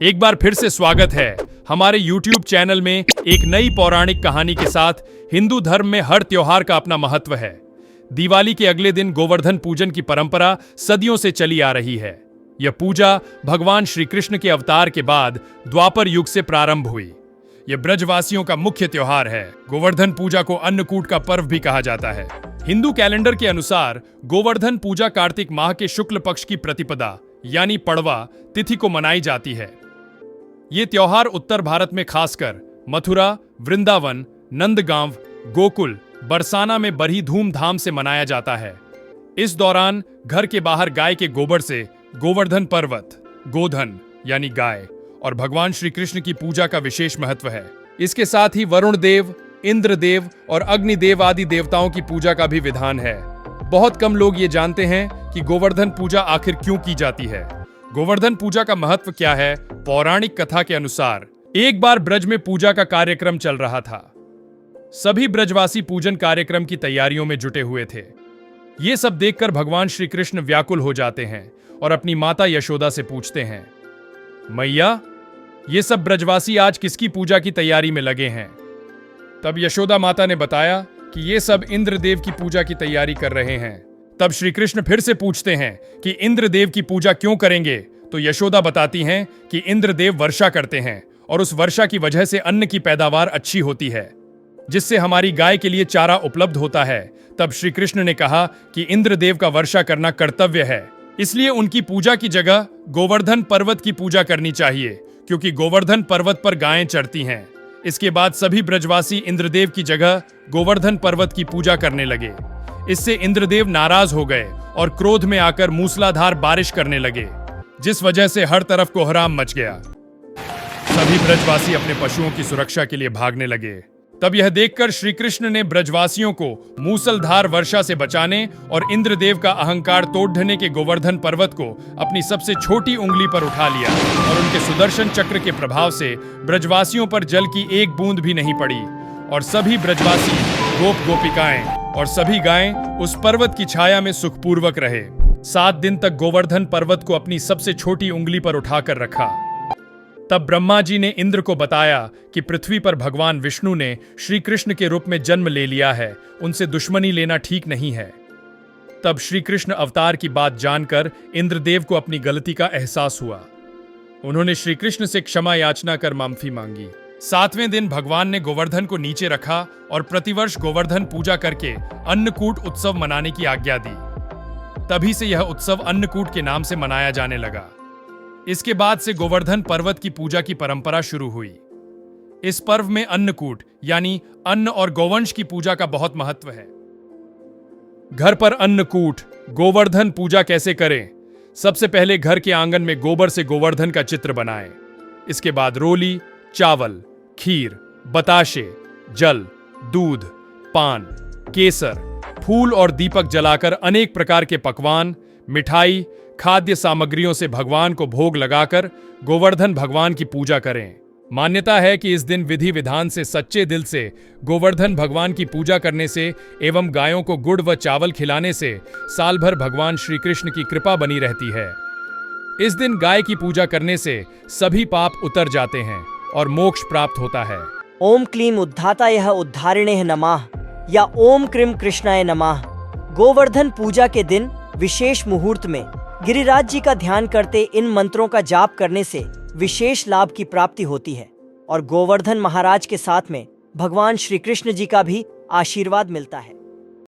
एक बार फिर से स्वागत है हमारे YouTube चैनल में एक नई पौराणिक कहानी के साथ। हिंदू धर्म में हर त्योहार का अपना महत्व है। दिवाली के अगले दिन गोवर्धन पूजन की परंपरा सदियों से चली आ रही है। यह पूजा भगवान श्री कृष्ण के अवतार के बाद द्वापर युग से प्रारंभ हुई। यह ब्रजवासियों का मुख्य त्योहार है। गोवर्धन पूजा को अन्नकूट का पर्व भी कहा जाता है। हिंदू कैलेंडर के अनुसार गोवर्धन पूजा कार्तिक माह के शुक्ल पक्ष की प्रतिपदा यानी पड़वा तिथि को मनाई जाती है। ये त्योहार उत्तर भारत में खासकर मथुरा, वृंदावन, नंदगांव, गोकुल, बरसाना में बड़ी धूमधाम से मनाया जाता है। इस दौरान घर के बाहर गाय के गोबर से गोवर्धन पर्वत, गोधन यानी गाय, और भगवान श्री कृष्ण की पूजा का विशेष महत्व है। इसके साथ ही वरुण देव, इंद्र देव और अग्निदेव आदि देवताओं की पूजा का भी विधान है। बहुत कम लोग ये जानते हैं कि गोवर्धन पूजा आखिर क्यों की जाती है। गोवर्धन पूजा का महत्व क्या है? पौराणिक कथा के अनुसार एक बार ब्रज में पूजा का कार्यक्रम चल रहा था। सभी ब्रजवासी पूजन कार्यक्रम की तैयारियों में जुटे हुए थे। ये सब देखकर भगवान श्री कृष्ण व्याकुल हो जाते हैं और अपनी माता यशोदा से पूछते हैं, मैया, ये सब ब्रजवासी आज किसकी पूजा की तैयारी में लगे हैं? तब यशोदा माता ने बताया कि ये सब इंद्रदेव की पूजा की तैयारी कर रहे हैं। तब श्री कृष्ण फिर से पूछते हैं कि इंद्रदेव की पूजा क्यों करेंगे? तो यशोदा बताती हैं कि इंद्रदेव वर्षा करते हैं और उस वर्षा की वजह से अन्न की पैदावार अच्छी होती है, जिससे हमारी गाय के लिए चारा उपलब्ध होता है। तब श्री कृष्ण ने कहा कि इंद्रदेव का वर्षा करना कर्तव्य है, इसलिए उनकी पूजा की जगह गोवर्धन पर्वत की पूजा करनी चाहिए, क्योंकि गोवर्धन पर्वत पर गायें चरती हैं। इसके बाद सभी ब्रजवासी इंद्रदेव की जगह गोवर्धन पर्वत की पूजा करने लगे। इससे इंद्रदेव नाराज हो गए और क्रोध में आकर मूसलाधार बारिश करने लगे, जिस वजह से हर तरफ कोहराम मच गया। सभी ब्रजवासी अपने पशुओं की सुरक्षा के लिए भागने लगे। तब यह देखकर श्री कृष्ण ने ब्रजवासियों को मूसलधार वर्षा से बचाने और इंद्रदेव का अहंकार तोड़ने के गोवर्धन पर्वत को अपनी सबसे छोटी उंगली पर उठा लिया और उनके सुदर्शन चक्र के प्रभाव से ब्रजवासियों पर जल की एक बूंद भी नहीं पड़ी और सभी ब्रजवासी, गोप गोपिकाएं और सभी गायें उस पर्वत की छाया में सुखपूर्वक रहे। 7 दिन तक गोवर्धन पर्वत को अपनी सबसे छोटी उंगली पर उठाकर रखा। तब ब्रह्मा जी ने इंद्र को बताया कि पृथ्वी पर भगवान विष्णु ने श्री कृष्ण के रूप में जन्म ले लिया है, उनसे दुश्मनी लेना ठीक नहीं है। तब श्री कृष्ण अवतार की बात जानकर इंद्रदेव को अपनी गलती का एहसास हुआ। उन्होंने श्री कृष्ण से क्षमा याचना कर माफी मांगी। 7वें दिन भगवान ने गोवर्धन को नीचे रखा और प्रतिवर्ष गोवर्धन पूजा करके अन्नकूट उत्सव मनाने की आज्ञा दी। तभी से यह उत्सव अन्नकूट के नाम से मनाया जाने लगा। इसके बाद से गोवर्धन पर्वत की पूजा की परंपरा शुरू हुई। इस पर्व में अन्नकूट यानी अन्न और गोवंश की पूजा का बहुत महत्व है। घर पर अन्नकूट गोवर्धन पूजा कैसे करें? सबसे पहले घर के आंगन में गोबर से गोवर्धन का चित्र बनाएं। इसके बाद रोली, चावल, खीर, बताशे, जल, दूध, पान, केसर, फूल और दीपक जलाकर अनेक प्रकार के पकवान, मिठाई, खाद्य सामग्रियों से भगवान को भोग लगाकर गोवर्धन भगवान की पूजा करें। मान्यता है कि इस दिन विधि विधान से सच्चे दिल से गोवर्धन भगवान की पूजा करने से एवं गायों को गुड़ व चावल खिलाने से साल भर भगवान श्री कृष्ण की कृपा बनी रहती है। इस दिन गाय की पूजा करने से सभी पाप उतर जाते हैं और मोक्ष प्राप्त होता है। ओम क्लीम उद्धाताय उद्धारिणे नमः या ओम क्रीम कृष्णाय नमः। गोवर्धन पूजा के दिन विशेष मुहूर्त में गिरिराज जी का ध्यान करते इन मंत्रों का जाप करने से विशेष लाभ की प्राप्ति होती है और गोवर्धन महाराज के साथ में भगवान श्री कृष्ण जी का भी आशीर्वाद मिलता है।